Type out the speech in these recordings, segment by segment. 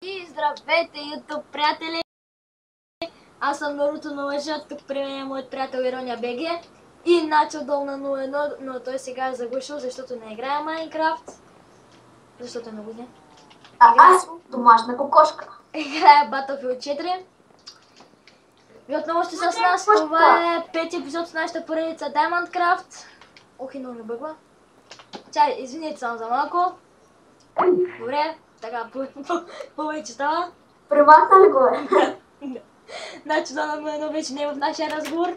И здравейте, YouTube приятели! Аз съм Наруто на лъжа, тук при мен е моят приятел Ирония БГ и Начо Дол на 01, но той сега е заглушил, защото не играе Майнкрафт. Защото е много зле. Аз съм домашна кокошка. Играе Battlefield 4. И отново сте с нас, това е пети епизод с нашата поредица Diamondcraft. Ох, и много ми бъгва. Чай, извините само за малко. Добре, така, повече става. Премахна ли го е? Значи Дол на 01 вече не е в нашия разговор.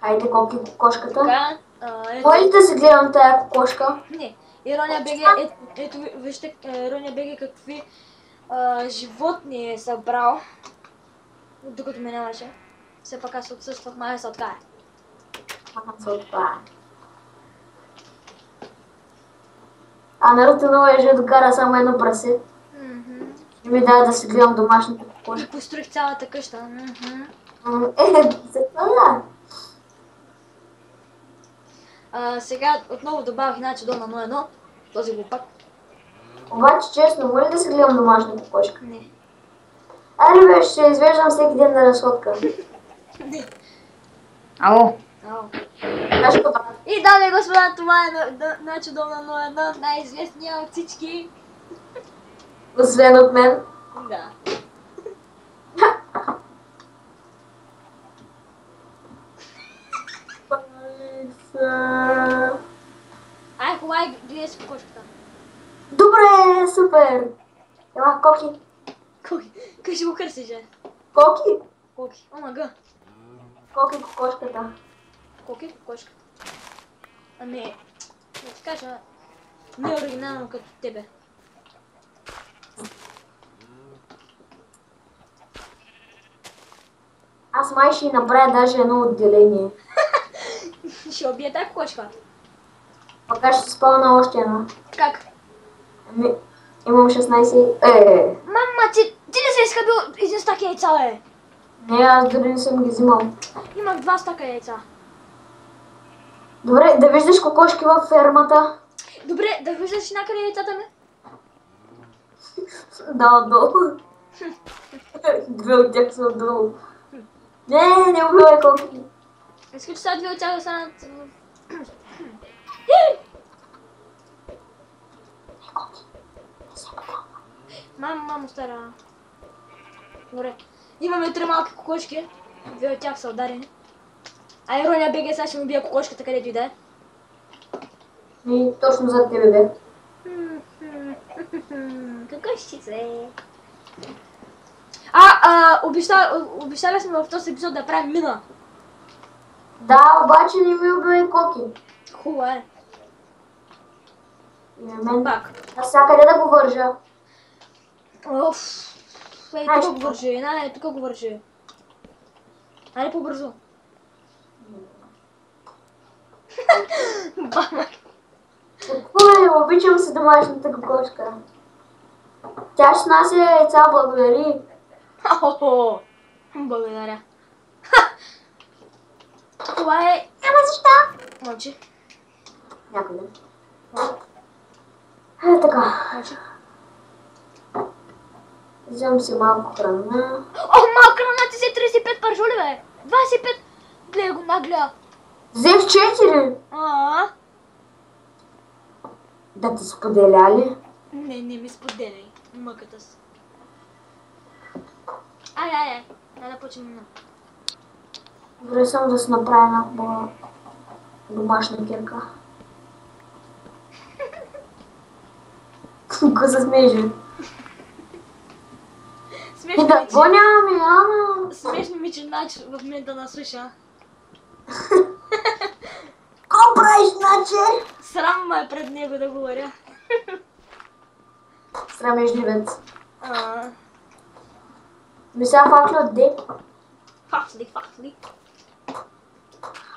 Хайде, колки кокошката. Така, Може ли да се гледам тая кокошка? не, Ирония БГ, ето вижте, Ирония БГ какви животни е събрал, докато ме нямаше. Все пак аз отсъствах, май се откая. А Наруто много е докара само едно прасе. И ми даде да се гледам домашната И кокошка. построих цялата къща. За това да. Сега отново добавих Начо Дол на 01, този глупак. Обаче честно, може ли да се гледам домашна кокошка? Не. Аре бе, ще извеждам всеки ден на разходка. Не. Ало. Ау. Знаеш какво? И дами и господа, това е Начо Дол на 01, най-известният от всички. Освен от мен. Да. Ай, хубаво, гледай си кокошката. Добре, супер! Ела, Коки. Кой ще го кърсиш, е? Коки? Коки. Омага. Коки кокошката. Коки кокошката. Ами, да ти кажа, не е оригинално като тебе. Аз май ще направя даже едно отделение. Ще убие тази кокошка. Пока ще спълна още една. Как? Ами, имам 16... Мама, ти ли се изхъбил един стак яйца, бе? Не, аз дори не съм ги взимал. Имах 2 стака яйца. Добре, да виждаш кокошки във фермата. Добре, да виждаш някъде яйцата ми? Да, отдолу. Две от тях са отдолу. Не убивай Коки. Искаш, че сега 2 от тях да станат... Мамо, стара. Добре. Имаме 3 малки кокошки. 2 от тях са ударени. А Ирония БГ сега ще ми бие кокошката, където и да е. И точно зад тебе бе. Кокошчице. Обещали сме в този епизод да правим мина. Да, обаче не ми убивай Коки. Хубаво е. И на мен. Пак. Навсякъде да го вържа. Оф. Ей, тук го вържи. Тук го вържи. Айде по-бързо. Бама. Ой, обичам се домашната кокошка. Тя ще носи яйца, благодари. Охо. Благодаря. Това е... Ама защо? Мълчи. Някъде. Така. Мълчи. Вземам си малко храна. О, малка храна, ти си 35 паржоли, бе. 25. Гледай го, нагледа. Взех 4. Да ти споделя ли? Не ми споделяй. Мъката си. Ай. Да почнем. Добре, само да си направя една хубава домашна кирка. Ко се смееше? И да воняваме, Ана. Смешно ми, че Нач в момента наслуша. Ко правиш, Наче? Срам ме е пред него да говоря. Срамежливец. Ми сега факли отде. Фахли.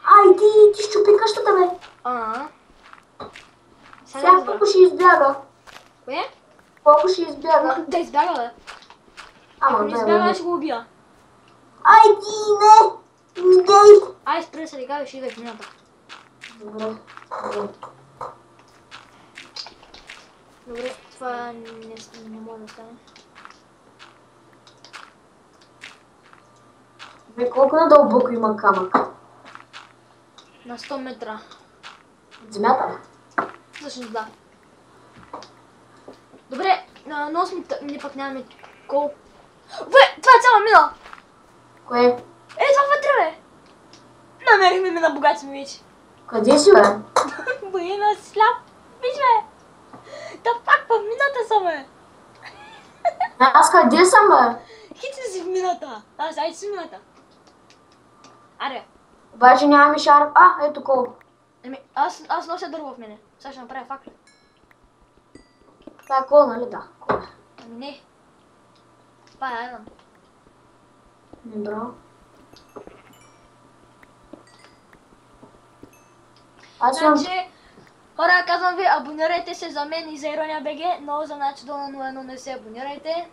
Ай, ти щупи къщата, бе. Сега колко ще избяга? Кое? Колко ще избяга? Да избяга, бе. Ама, Ако не избяга, аз ще го убия. Ай, ти не! Ми дей! Ай, спре се, сега ще идва в мината. Добре. Това не може да стане. Бе, колко надълбоко има камък? На 100 метра. От земята? Всъщност да. Добре, но ние пък нямаме колко. Бе, това е цяла мина! Кое? Това вътре, бе! Намерихме мина, богати сме вече. Къде си, бе? Бе, на сляп. Виж, бе! Да пак в мината съм, бе! Аз къде съм, бе? Хитри си в мината! Айде си в мината. Аре. Обаче нямаме шар. Ето колко. Аз нося дърво в мене. Сега ще направя факли. Това е кол, нали? Да, кол. Не. Това е Айрон. Браво. Аз имам... Значи, хора, казвам ви, абонирайте се за мен и за Ирония БГ, но за Начи Дона 01 не се абонирайте.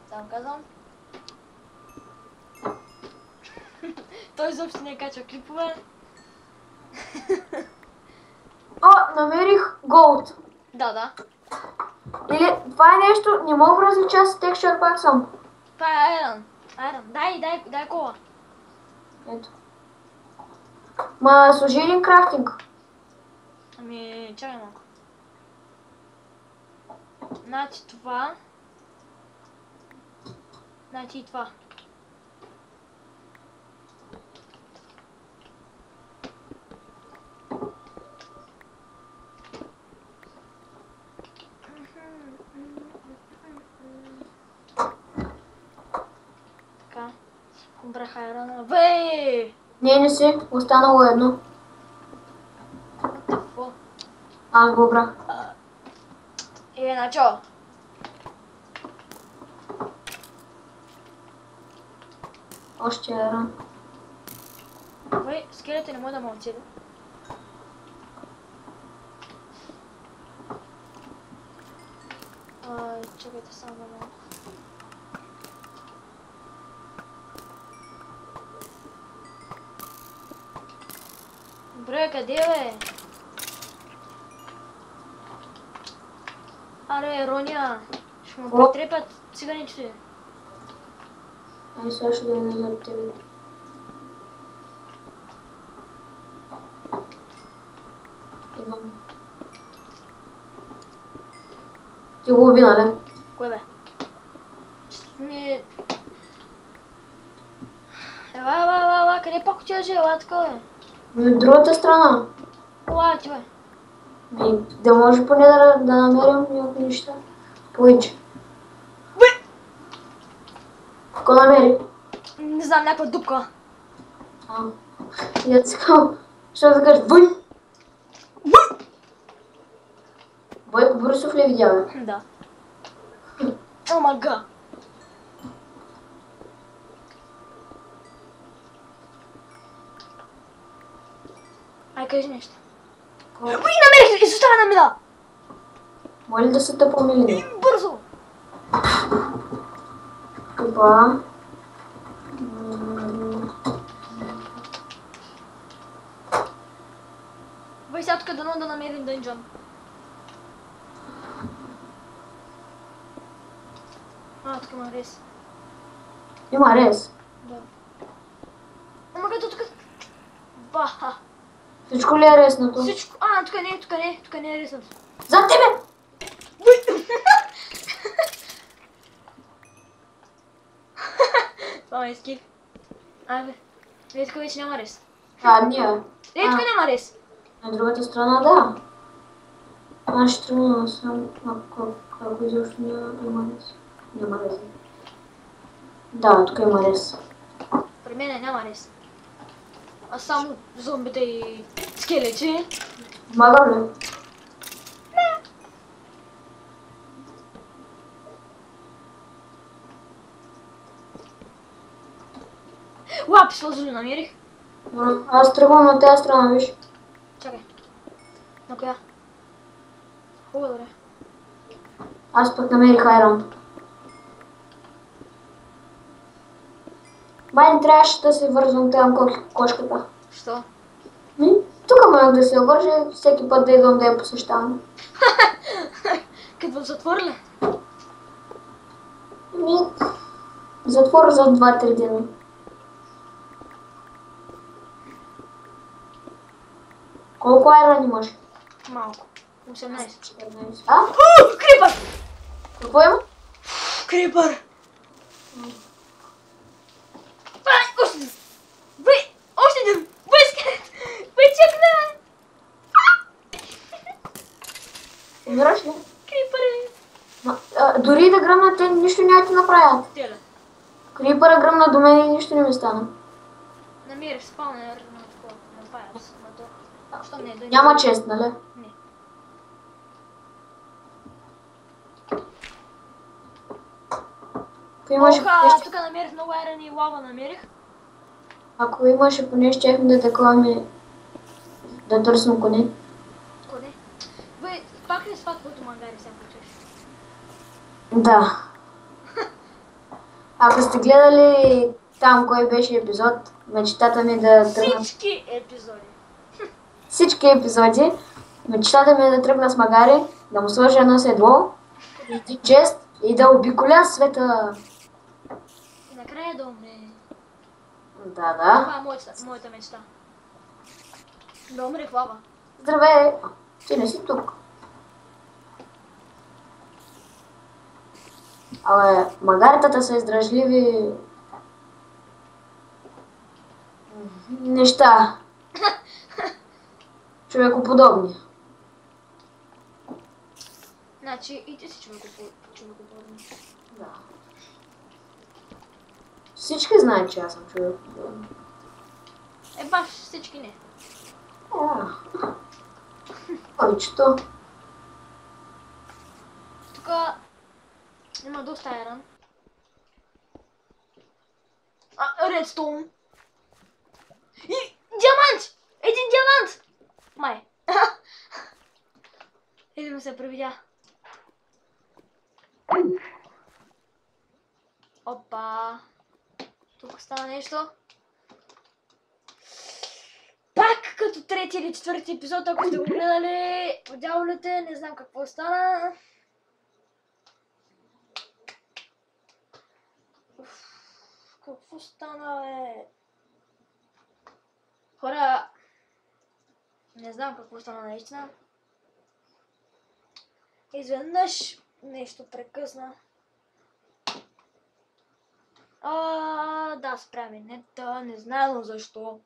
Само казвам. Той изобщо не качва клипове. Намерих голд. Да. Или това е нещо, не мога да различа с текстчър, пак съм. Това е Айрон. Дай кола. Ето. Ма служи един крафтинг. Ами, чакай малко. Значи това. Значи и това. Така. Брах Айрона. Бей! Не си. Останало едно. Какво? Аз го брах. Начало. Още едно. Скелета не може да мълчи. Чакайте само малко. Добре, къде бе? Аре, Роня, ще му претрепят циганите. Ай, сега ще да не за тебе. Имам. Ти го уби, нали? Кое бе? Ела, къде пак отиваш, ела така бе? От другата страна. Ела ти бе. Да може поне да намерим някакви неща. Повече. Какво намери? Не знам, някаква дупка. И да цикам. Що да кажеш? Бъй! Бойко Борисов ли видя, бе? Да. О, мага. Ай, кажи нещо. Уй, намерих! Изоставя на мина! Моля да са тъпо милини. Бързо! Това. Бай сега тук дано да намерим дънджън. Тук има рез. Има рез. Да. Ама като тук... Баха! Всичко ли е резнато? Всичко... тук не е резнато. За тебе! Това е скиф. Абе, тук вече няма рез. Ние. Тук няма рез. На другата страна, да. Аз ще тръгна сам, ако изобщо няма рез. Няма рез. Да, тук има рез. При мен няма рез. А само зомбите и скелети. Помагам ли? Лапис лазури намерих. Аз тръгвам на тази страна, виж. Чакай. На коя? Хубаво, добре. Аз пък намерих айрон. Май не трябваше да се вързвам там кошката. Що? Тук можех да се вържа, всеки път да идвам да я посещавам. Като в затвор ли? Затвор за 2-3 дена. Колко айрон имаш? Малко. 18. 14. А? Крипър! Какво има? Крипър! Още един! Бей! Още един! Бей, скелет! Бей, чекне! Умираш ли? Крипър! Дори да гръмна, те нищо няма ти направят. Теля. Крипъра гръмна до мен и нищо не ми стана. Намерих спаунер на такова, на паяц, на то. Що не е да Няма чест, нали? Не. Ако имаше Оха, тук намерих много айрон и лава намерих. Ако имаше поне, щехме да таковаме да търсим коне. Коне. Бе, пак ли с това, което мангари сега почеш? Да. Ако сте гледали там кой беше епизод, мечтата ми е да тръгна... Всички епизоди. Всички епизоди, мечтата ми е да тръгна с магари, да му сложа едно седло, един чест и да обиколя света. И накрая да умре. Да, да. Това е моята мечта. Да умре в лава. Здравей! Ти не си тук. Абе, магаритата са издръжливи неща. Човекоподобни. Значи и ти си човекоподобен. Да. Всички знаят, че аз съм човекоподобен. Баш всички не. Повечето. Тук има доста айрон. Редстоун. И диамант! Един диамант! Май. Или ми се привидя. Опа. Тук стана нещо. Пак като трети или четвърти епизод, ако сте го гледали, подяволите, не знам какво стана. Какво стана, бе? Хора, не знам какво стана наистина. Изведнъж нещо прекъсна. Да, спря минета, не знам защо.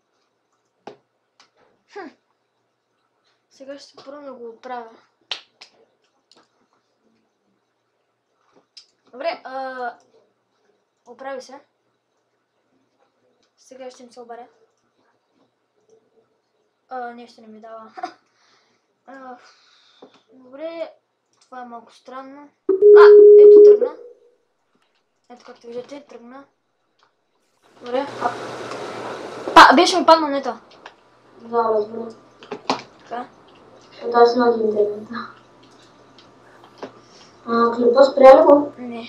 Сега ще се пробвам да го оправя. Добре, оправи се. Сега ще им се обаря. Нещо не ми дава. Добре, това е малко странно. Ето тръгна. Ето както виждате, тръгна. Добре. Беше ми падна нета. Да, разбира. Така. Ето аз имах интернета. Клипа спря ли го? Не.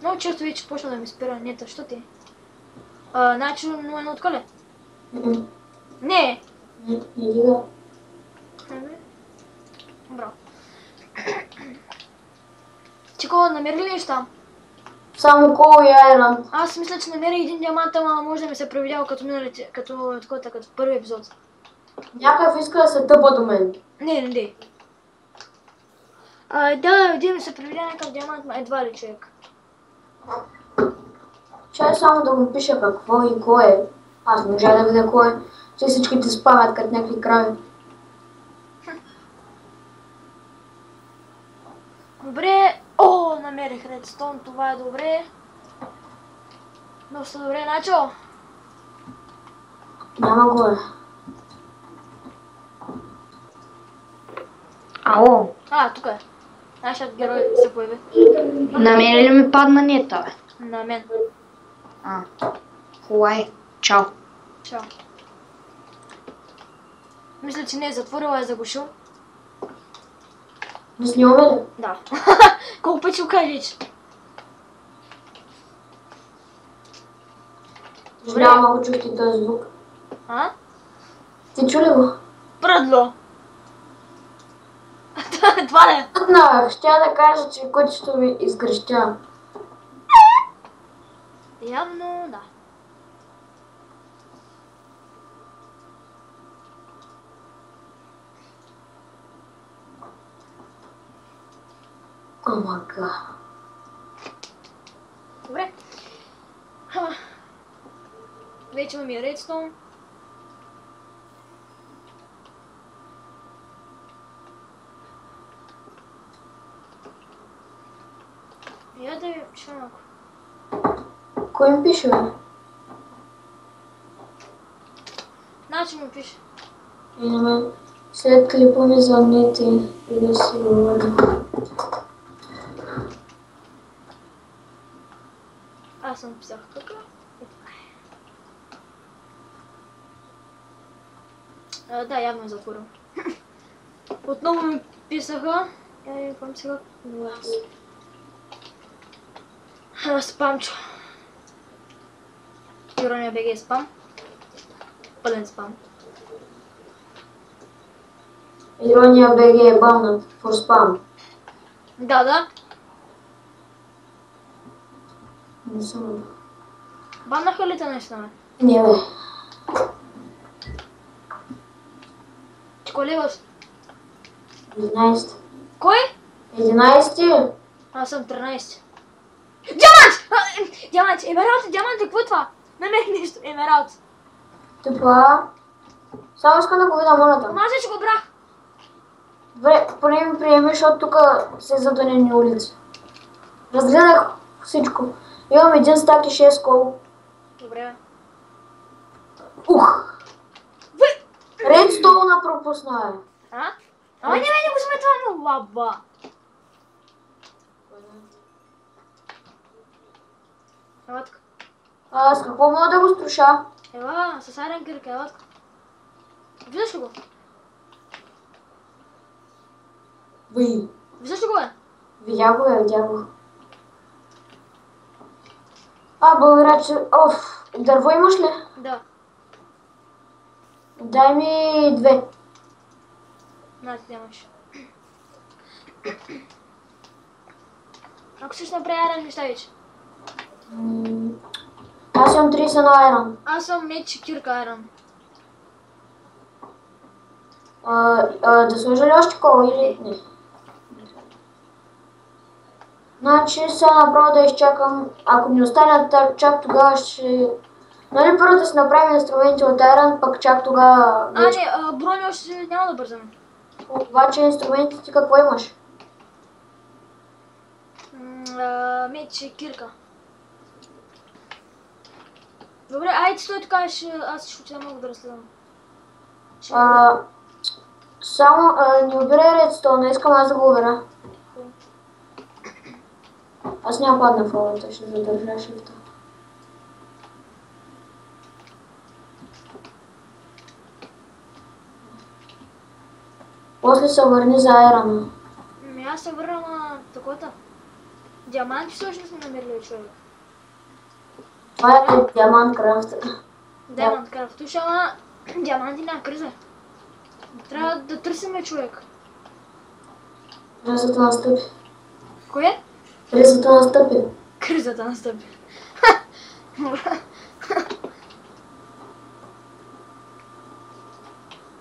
Много често вече почна да ми спира нета, що ти? Значи, но едно отколе? Не. Не дига. Браво. Чико, намери ли нещо там? Само кол и айрон. Аз мисля, че намери един диамант, ама може да ми се превидял като миналите, като първи епизод. Някакъв иска да се тъпа до мен. Не. Да, един ми се превидя някакъв диамант, ма едва ли човек. Чай само да му пиша какво и кой е. Аз не можа да видя кой е. Че всичките спамят като някакви крави. Добре, намерих редстон, това е добре. Доста добре, Начо. Няма го е. Ало, Тук е. Нашият герой се появи. намери ли ми падна нета, бе? На мен. Хуай, чао. Чао. Мисля, че не е затворил, а е заглушил. Не снимаме ли? Да. Колко пъти го кажеш? Съжалявам, ако чухте този звук. А? Ти чули го? Пръдло. Това ли е? Ще да кажа, че котето ми изгрещя. Явно да. Омага. Добре. Вече имаме и редстоун. Я да ви пиша малко. Кой ми пише, бе? Значи му пише. И на мен. След клипа ми звънете и да си говорим. Аз съм писах тук. Да, явно е затворил. Отново ми писаха. Какво ми писаха? Спамчо. Ирония БГ е спам. Пълен спам. Ирония БГ е баннат. For spam. Да. Не съм. Баннаха ли те нещо на мен? Не, бе. Ти кой леваш? 11. Кой? 11? Аз съм 13. Диамант! Диамант! Емералд! Диамант! Какво е това? Намерих нещо. Емералд. Това. Само искам да го видя, моля те. Аз вече го брах. Добре, поне ми приеми, защото тук се задънени улици. Разгледах всичко. Имам един стак и 6 кол. Добре. Ух! Редстоуна пропусна, бе. А? Ама не го сме това на лаба. Ела тук. С какво мога да го струша? Ела, с айрен кирка, ела тук. Виждаш ли го? Въй. Виждаш ли го, бе? Видя го, бе, видя го. Благодаря, че... Оф, дърво имаш ли? Да. Дай ми 2. На, ти нямаш. Ако ще направи айрен, неща вече. Аз имам 30 на айрон. Аз съм меч и кирка айрон. Да сложа ли още кола или не? Значи сега направо да изчакам. Ако не останат чак тогава ще... Нали първо да си направим инструменти от айрон, пък чак тогава... Не, брони още няма да бързаме. Обаче инструментите ти какво имаш? Меч и кирка. Добре, айде стой така, аз ще отида много да разследвам. Само не обирай редстоун, не искам аз да го обира. Аз няма падна в момента, ще задържа шифта. После се върни за айрона. Аз се върна на такова. Диаманти всъщност сме намерили, човек. Това е диамант крафт. Диамант крафт. Туша, ама диаманти няма криза. Трябва да търсиме човек. Кризата настъпи. Кое? Кризата настъпи. Кризата настъпи.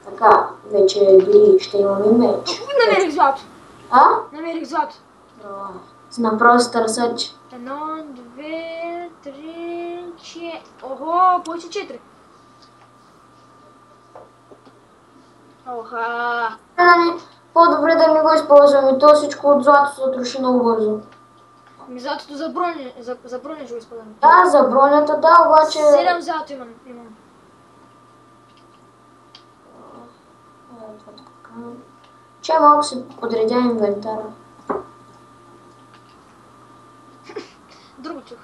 Така, вече дори ще имаме меч. Намерих злато. Намерих злато. Направо се търсач. 1, 2, 3, 4. Ого, повече 4. Оха. По-добре да не го използваме. То всичко от злато се отруши много бързо. Златото за броня, за броня ще го използваме. Да, за бронята, да, обаче... 7 злато имам. Че малко се подредя инвентара. Друго чух.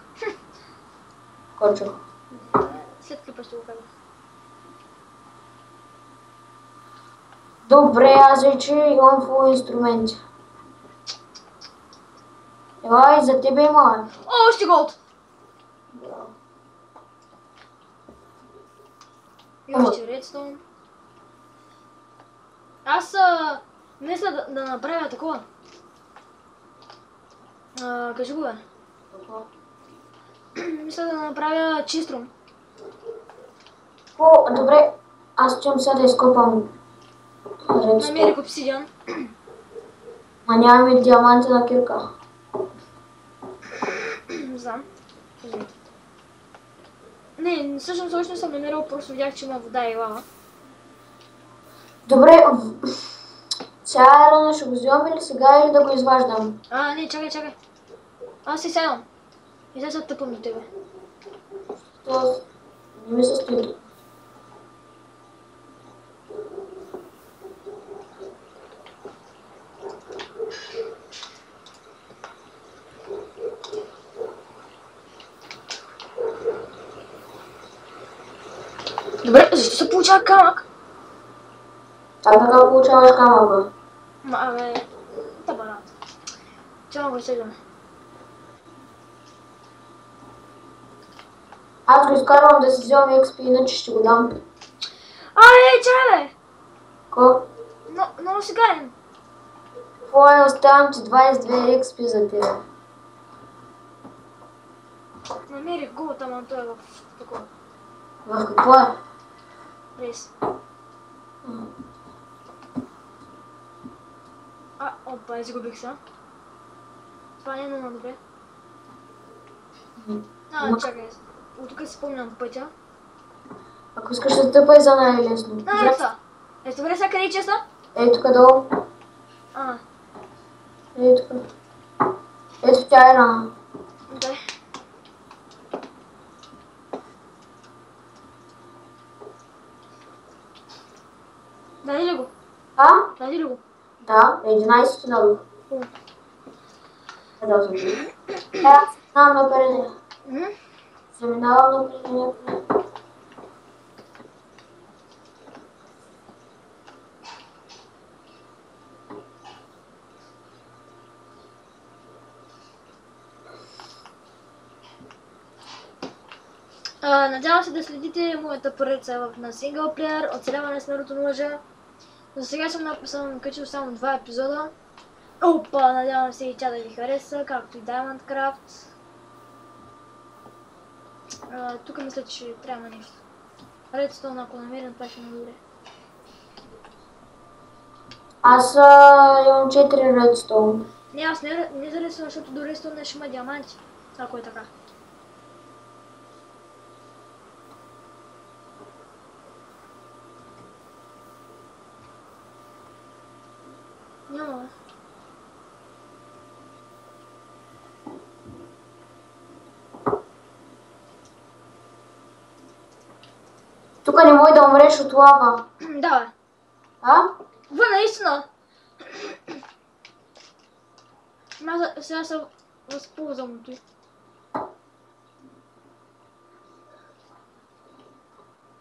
Кой чух? След клипа ще го кажа. Добре, аз вече имам фул инструменти. Ела и за тебе има. О, още голд! И още редстоун. Аз мисля да направя такова. Кажи го бе. Мисля да направя чиструм. О, добре. Аз чум сега да изкопам редстоун. Намерих обсидиан. Ма нямаме диаманти на кирка. Не знам. Не, всъщност още не съм намерил, просто видях, че има вода и лава. Добре, сега Айрона ще го вземем или сега, или да го изваждам? Не, чакай. Аз си сядам. И сега се тъпам до тебе. То не ми се стои тук. Добре, защо се получава камък? Така получаваш камъка. Абе, табарат. Чакай го изтегляме. Аз го изкарвам да си вземам XP, иначе ще го дам. Чакай бе! Ко? Много си гаден. Какво е? Оставям ти 22 XP за тебе. Намерих гулата, ама той е в такова. В какво е? Рейс. Опа, изгубих се. Това не е много добре. Чакай. От тук си спомням пътя. Ако искаш да стъпай за най-лесно. Ето добре, сега къде е честно? Ей тук долу. Ей тук. Ето тя е рана. Дай. Дай ли го? Дай ли го? Да, 11 ти дадох. Да, съм. Заминавам напред. Заминавам напред. Надявам се да следите моята поредица на синглплеер, оцеляване с народното лъжа. За сега съм качил само 2 епизода. Опа, надявам се и тя да ви хареса, както и Diamond Craft. Тук мисля, че ще трябва нещо. Редстоун, ако намерим, това ще ме добре. Аз имам 4 редстоун. Не, аз не за редстоун, защото до редстоун ще има диаманти. Ако е така. Няма, бе. Тук не може да умреш от лава. Да, бе. Наистина. Сега се възползвам от той.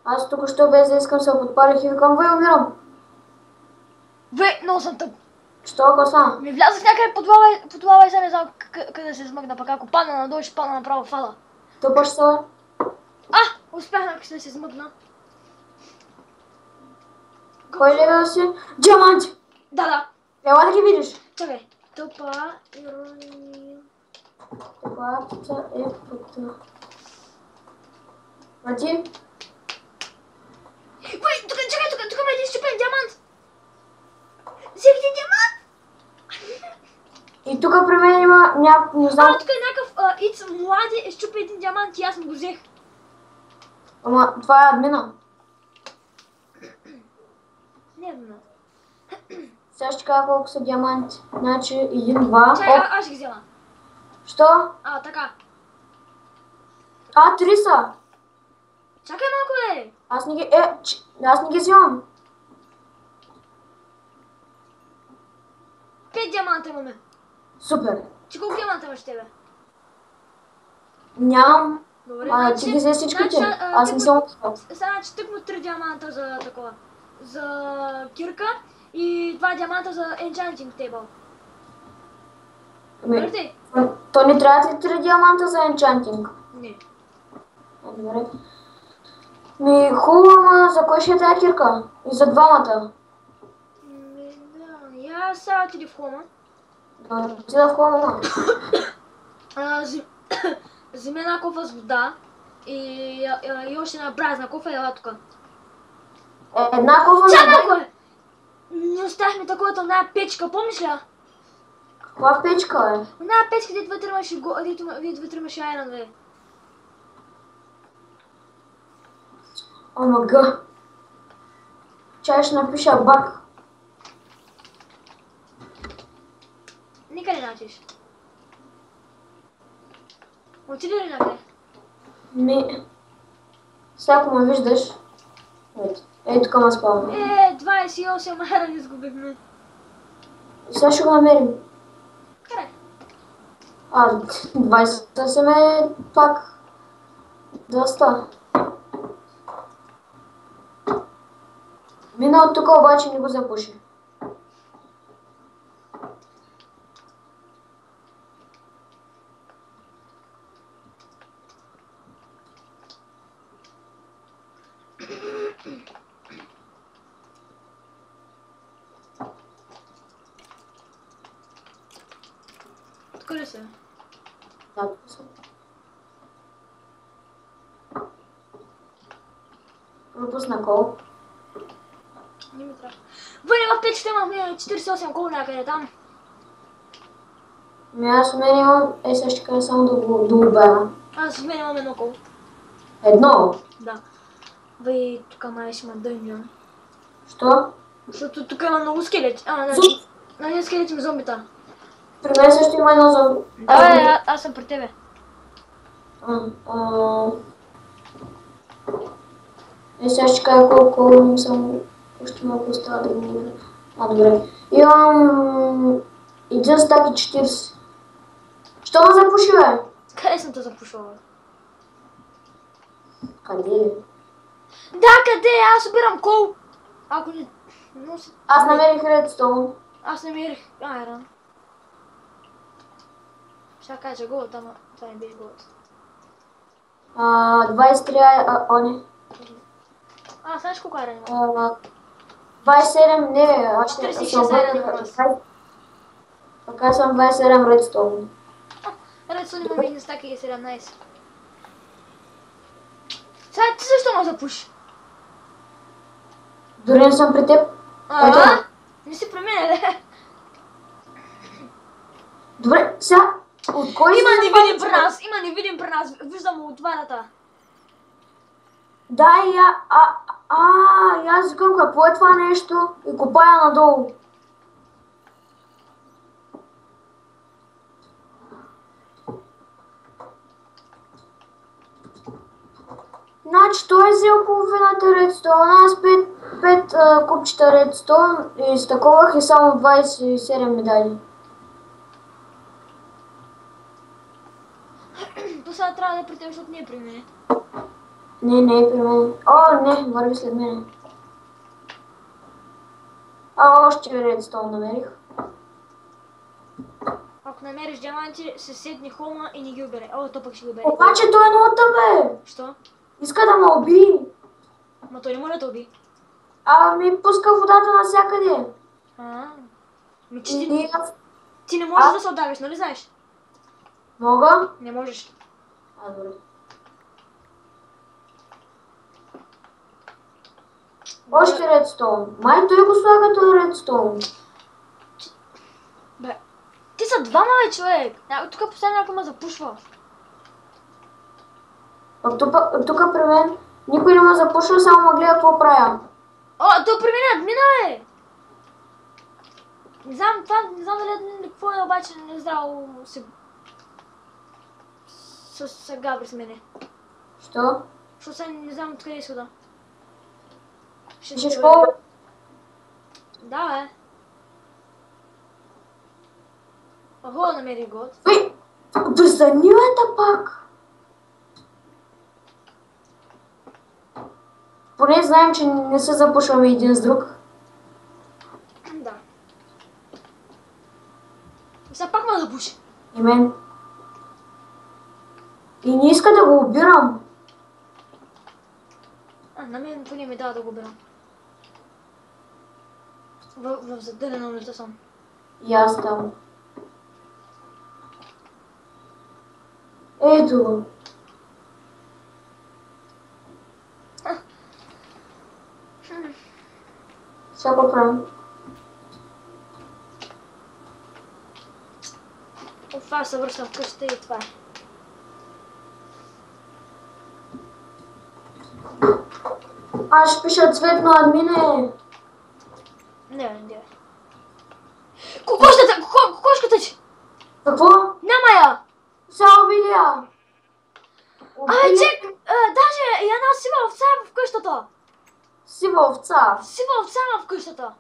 Аз тук що без да искам се подпалих и викам, умирам. Много съм тъп. Що коса? Ми влязах някъде под лава и сега не знам къде се смъкна, пък ако падна надолу, ще падна направо в фала. Тъпаш се, бе? Успях да се смъкна. Кой левел си? Диаманти! Да. Ела да ги видиш. Чакай. Тъпа ирония. Тъпата е пътя. Върти. Чакай, тук има един щупен диамант. Взех един диамант. И тук при мен има някакъв, не знам. Тук е някакъв Иц млади щупи един диамант и аз му го взех. Ама това е админа. Не е админа. Сега ще кажа колко са диаманти. Значи 1, 2. Чай, аз ще ги взема. Що? Така. 3 са. Чакай малко, бе. Аз не ги взимам. 5 диаманта имаме. Супер. Че колко диаманта имаш тебе? Нямам. Добре, Ти ги взе всичките. Аз не съм описал. Значи тъкмо 3 диаманта за такова. За кирка и 2 диаманта за enchanting table. Добре? То не трябва ли 3 диаманта за енчантинг? Не. Добре. Ми хубаво, ама за кой ще е тая кирка? И за двамата. Да, я сега отиди в хома. Да, отида в хома. Вземи една кофа с вода и още една празна кофа и ела тук. Една кофа Чакай на малко! Не оставихме такова една печка, помниш ли? Каква печка е? Една печка, дето вътре имаше айран, бе. Омага. Чай ще напиша бак. Никъде не начиш. Отиди ли някъде? Ми. Всяко ме виждаш. Ето. Ей, тук ме спавам. 28 айран изгубихме. Сега ще го намерим. Карай. 28 е пак. Доста. Мина от тук обаче не го запуши. Тук ли са? Да, тук съм. Пропусна кол. Не ми трябва. Въне в печката имахме 48 кол някъде там. Аз в мен имам... Сега ще кажа само да го добавя. Аз в мен имам едно кол. Едно. Да. Бе, тук май ще ма дъням. Що? Защото тук има много скелети. Не скелети ми зомбита. При мен също има едно зомби. Да, аз съм при тебе. Сега ще кажа колко имам само... Още малко остава да го говоря. Добре. Имам... Един стак и 40. Що ме запуши, бе? Къде съм те запушвала? Къде? Да, къде? Аз обирам кол. Ако не... Аз намерих редстоун. Аз намерих айран. Ще кажа голът, ама това не беше голът. 23... не. Знаеш колко айран има? 27... Не, аз ще... 46 айран имам аз. Така съм 27 редстоун. Редстоун имам един стак и 17. Сега ти защо ме запуши? Дори не съм при теб. Не си при мен, не? Добре, сега... От кой Има невидим при нас, има невидим при нас. Виждам от ваната. Да, и аз викам какво е това нещо и копая надолу. Значи той е взел половината редстоун, аз 5 купчета редстоун и изтаковах и само 27 медали. То сега трябва да е при теб, защото не е при мен. Не е при мен. Не, върви след мен. Още редстоун намерих. Ако намериш диаманти, се седни хома и не ги убере. То пък ще ги убере. Обаче той е много тъпе. Що? Иска да ме уби. Ма той не може да те уби. Ми пуска водата навсякъде. Ти не можеш да се отдавиш, нали знаеш? Мога? Не можеш. Добре. Още редстоун. Май той го слага този редстоун. Бе, ти са двама, бе, човек. Тук постоянно някой ме запушва. Тук при мен никой не ме запушва, само ме гледа какво правя. То при мен админа, бе! Не знам дали какво е, обаче не знам се габри с мене. Що? Защото сега не знам откъде е изхода. Ще школа? Да, бе. Ого, намери год. Присъединилата пак. Поне знаем, че не се запушваме един с друг. Да. Сега пак ме запуши. И мен. И не иска да го обирам. на мен поне ми дава да го бера. В задънена улица съм. И аз там. Ето го. Сега го правим. Това се връщам вкъщи и това е. Аз ще пиша цветно админе. Не. Кокошката ти! Какво? Няма я! Сега убили я. Чек! Даже и една сива овца е в къщата! Сива овца. Сива овца има в къщата!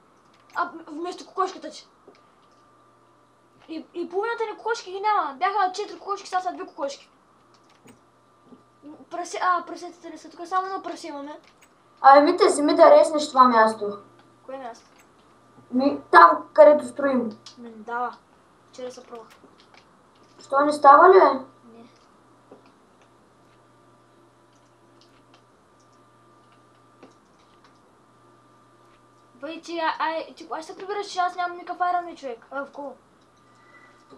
Вместо кокошката ти. И половината ни кокошки ги няма. Бяха 4 кокошки, сега са 2 кокошки. Прасетите ли са тук? Само едно прасе имаме. Мите си ми да реснеш това място. Кое място? Там, където строим. Не дава. Вчера се пробвах. Що не става ли? Не. Бай, ти се прибираш, че аз нямам никакъв айрон човек. В кол.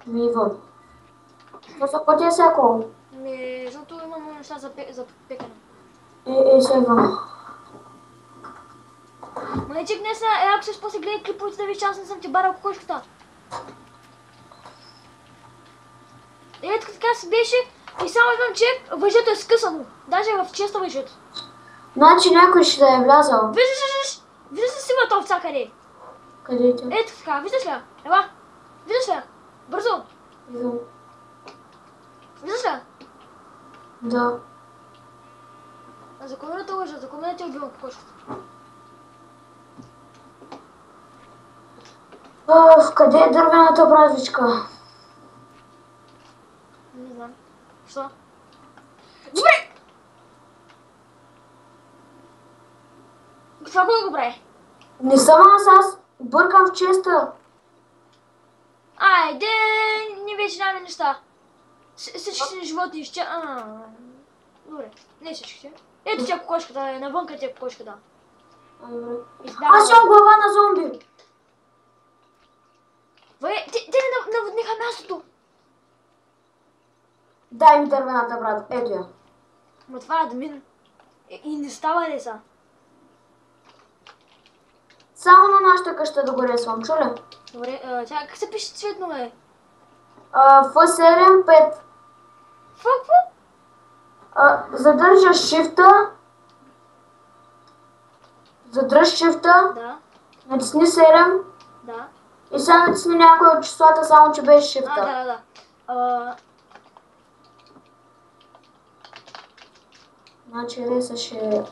Вън. Това са пътя е всяко. Защото имам неща за пекане. Сега. Малечек, днес ако се после гледай клиповете да виж, че аз не съм ти барал кокошката. Ето така си беше и само имам чек, въжето е скъсано. Даже в честа въжето. Значи някой ще да е влязал. Виждаш ли сивата овца къде? Къде е тя? Ето така, виждаш ли? Ела, виждаш ли? Бързо. Идвам. Виждаш ли? Да. За кой да те лъжа? За кой да те убивам кокошката? Къде е дървената бразвичка? Не знам. Що? Добре! Това кой го прави? Не съм аз бъркам в честа. Айде, ние вече нямаме неща. Всичките животни ще... Добре, не всичките. Ето тя кокошката, е навънка тя кокошката. Аз имам глава на зомби. Те не наводниха мястото. Дай ми дървената, брат. Ето я. Ма това е админ. И не става ли са? Само на нашата къща да го ресвам, чули? Добре, тя как се пише цветно, бе? F75. Какво? Задържаш шифта. Задръж шифта. Да, Натисни 7. да. И сега натисни някой от числата, само че без шифта. Да. Значи ресаше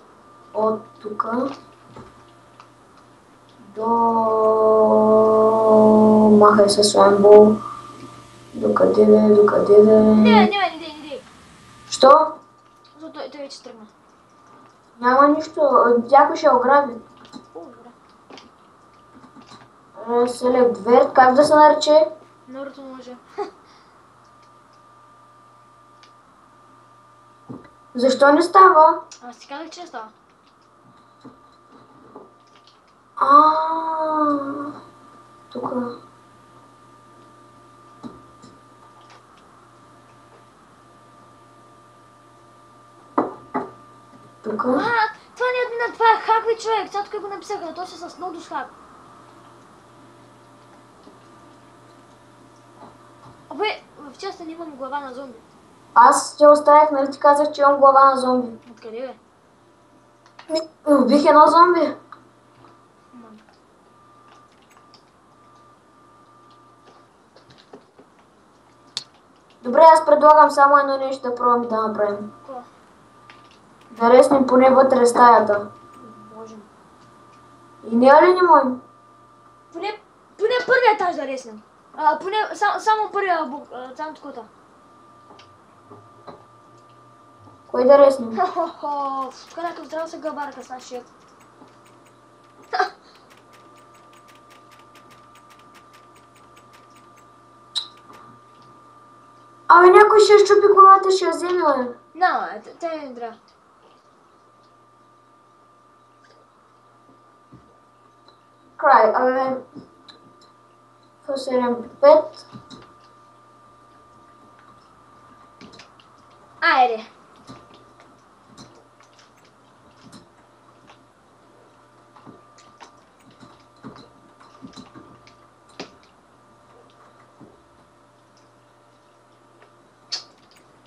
от тука до... Махай се сламбол. Докъде да... Не. Що? Защото той вече тръгна. Няма нищо. Някой ще ограби. Добре. Select Vert, как да се нарече? Норото може. Защо не става? Аз ти казах, че не става. Тука. Тука. Това не е админа, това е хак, бе, човек. Сега тук го написаха, той ще с Nodus хак. Абе, в частта не имам глава на зомби. Аз те оставих, нали ти казах, че имам глава на зомби. Откъде, бе? Убих едно зомби. Добре, аз предлагам само едно нещо да пробвам да направим. Какво? Да реснем поне вътре стаята. Можем. И не ли не можем? Поне първия етаж да реснем. Само първия бук, само такова. Кой да реснем? Хо-хо-хо, тук някакъв здраво се гълбарка с нашия. Абе, някой ще щупи колата, ще я вземе, бе. Няма, те не трябва. Край, абе. F7-5. Айде.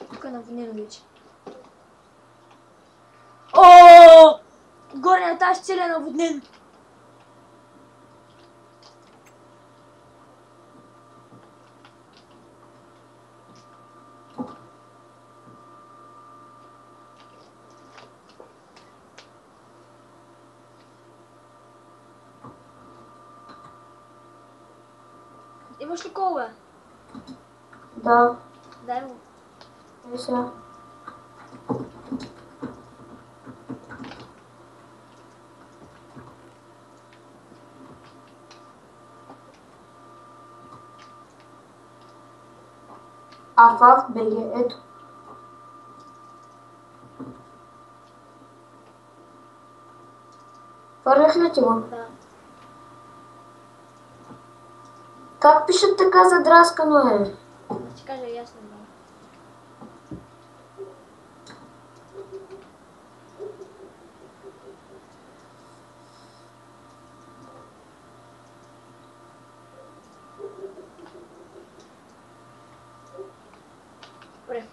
Тук е наводнено вече. О! Горе на тази цели е наводнен. Имаш ли кол, бе? Да. Дай му. Е сега. Афав БГ, ето. Фърлях ли ти го? Да. Как пишат така задраскано е? Да ти кажа ясно, да. Добре.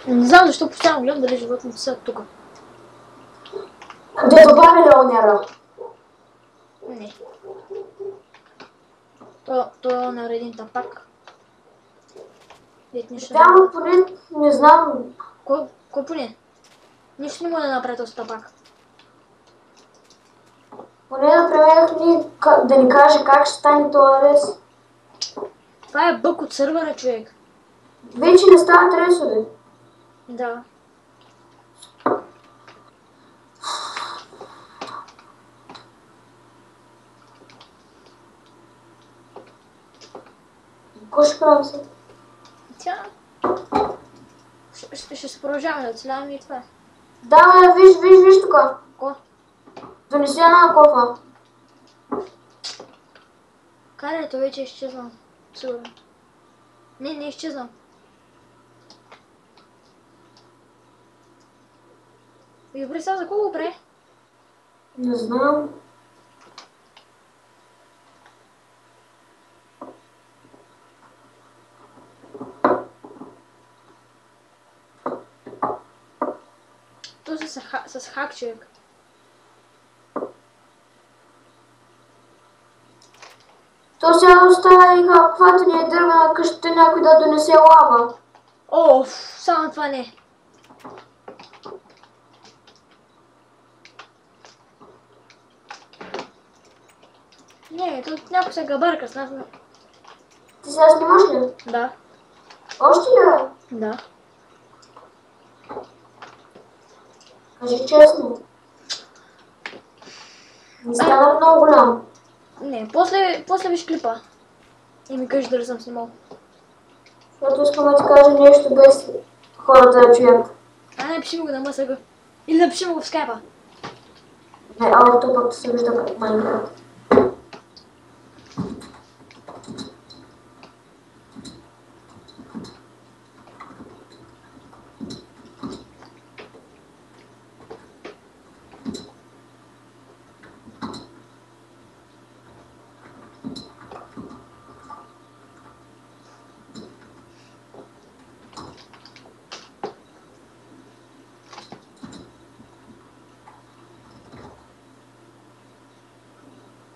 Не знам защо постоянно гледам дали животните са тук. Да добавя леонера. Не. Той е на един тапак. Вид нищо не Там поне не знам. Кой поне? Нищо не може да направи този тапак. Поне например да ни каже как ще стане този рез. Това е бък от сървъра, човек. Вече не стават ресове. Да. Какво ще правим сега? Тя... Ще се продължаваме да оцеляваме и това. Да, бе, виж тук. Ко? Донеси една кофа. Каре, той вече е изчезнал. Сигурно. Не е изчезнал. И добре, сега за кого пре? Не знам. То с хак, човек. То сега остава и каквато ни е дървена къщата, някой да донесе лава. О, само това не. Не, тут някой се габарка с нас. Ти сега снимаш ли? Да. Още ли, бе? Да. Кажи честно. Не стана много голям. Не, после виж клипа. И ми кажеш дали съм снимал. Защото искам да ти кажа нещо без хората да чуят. Не, пиши ми го на МСГ. Или напиши ми го в скайпа. Не, аудиото пък се вижда като Майнкрафт.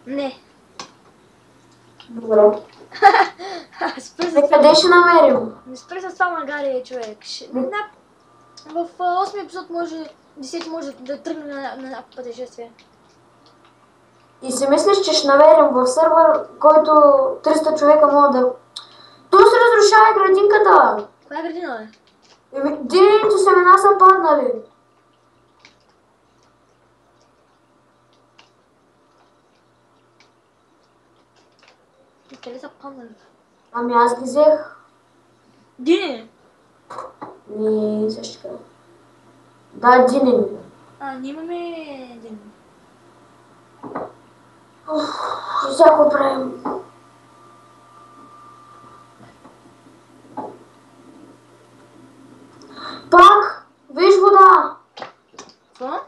Не. Добре. Спри с Къде това. ще намерим? Не спри с това магарие, човек. В 8 епизод може 10 може да тръгне на пътешествие. И си мислиш, че ще намерим в сървър, който 300 човека могат да... То се разрушава градинката! Коя градина, бе? Динените семена са паднали. И къде са паднали? Ами аз ги взех. Дини! Ми също така. Да, динени. Ние имаме дини. Сега го правим. Пак! Виж вода! Какво?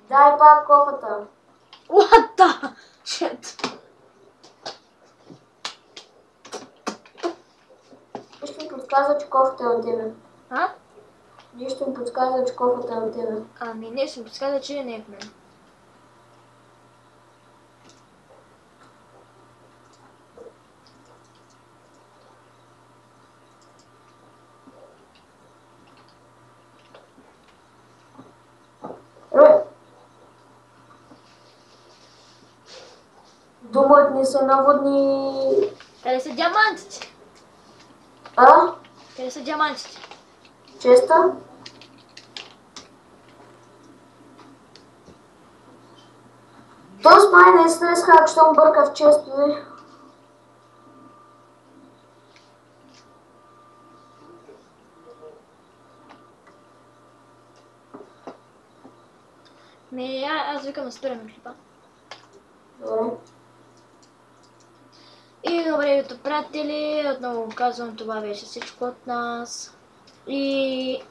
Дай пак кофата. What the shit? Нищо ми подсказва, че кофата е от тебе. А? Нищо ми подсказва, че кофата е от тебе. Ами не, ще ми подсказа, че не е в мен. Думът ни се наводни... Къде са диамантите? А? Къде са диамантите? Честа? Този май наистина е хак, щом бърка в честове. Аз викам да спираме клипа. Добре. И добре, YouTube приятели, отново казвам, това беше всичко от нас. И